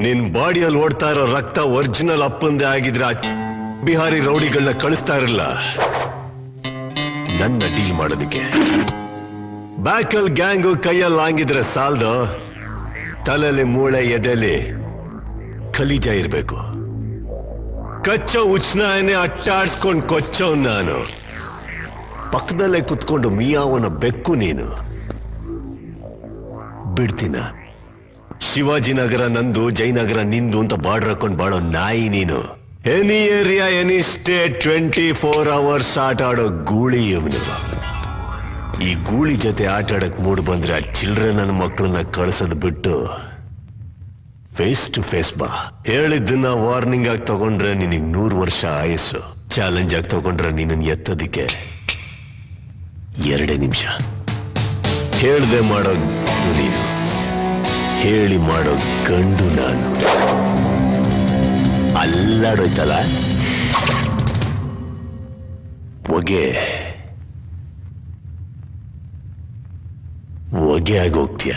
ನಿನ್ ಬಾಡಿಯಲ್ಲಿ ಓಡ್ತಾ ಇರೋ ರಕ್ತ ಒರಿಜಿನಲ್ ಅಪ್ಪಂದೇ ಆಗಿದ್ರೆ ಬಿಹಾರಿ ರೌಡಿಗಳನ್ನ ಕಳಿಸ್ತಾ ಇರಲ್ಲ ನನ್ನ ಡೀಲ್ ಮಾಡೋದಕ್ಕೆ. ಬ್ಯಾಕಲ್ ಗ್ಯಾಂಗು ಕೈಯಲ್ಲಿ ಹಾಂಗಿದ್ರೆ ಸಾಲ್ದು, ತಲೆಲಿ ಮೂಳೆ ಎದೆಲಿ ಖಲೀಜ ಇರ್ಬೇಕು. ಕಚ್ಚೋ ಉಚ್ನಾಯನೆ ಅಟ್ಟಾಡ್ಸ್ಕೊಂಡು ಕೊಚ್ಚೋ ನಾನು. ಪಕ್ಕದಲ್ಲೇ ಕುತ್ಕೊಂಡು ಮಿಯಾವನ ಬೆಕ್ಕು ನೀನು. ಬಿಡ್ತೀನ? ಶಿವಾಜಿನಗರ ನಂದು, ಜಯನಗರ ನಿಂದು ಅಂತ ಬಾರ್ಡರ್ ಹಾಕೊಂಡು ಬಾಳೋ ನಾಯಿ ನೀನು. Any area any state 24 hours ಆಟ ಆಡೋ ಗೂಳಿ ಇವನು. ಈ ಗೂಳಿ ಜೊತೆ ಆಟ ಆಡಕ್ ಮೂಡ್ ಬಂದ್ರೆ ಆ ಚಿಲ್ಡ್ರೆ ನನ್ನ ಮಕ್ಕಳನ್ನ ಕಳಿಸೋದು ಬಿಟ್ಟು ಫೇಸ್ ಟು ಫೇಸ್ ಬಾ. ಹೇಳಿದ್ದನ್ನ ವಾರ್ನಿಂಗ್ ಆಗಿ ತಗೊಂಡ್ರೆ ನಿನಗೆ 100 ವರ್ಷ ಆಯಸ್ಸು. ಚಾಲೆಂಜ್ ಆಗಿ ತಗೊಂಡ್ರೆ ನಿನ್ನನ್ನು ಎತ್ತೋದಿಕ್ಕೆ 2 ನಿಮಿಷ. ಹೇಳ್ದೆ ಮಾಡೋ ನೀನು, ಹೇಳಿ ಮಾಡೋ ಗಂಡು ನಾನು. ಅಲ್ಲಾಡೋಯ್ತಲ್ಲ ಹೊಗೆ ಹೊಗೆ ಆಗೋಗ್ತೀಯ.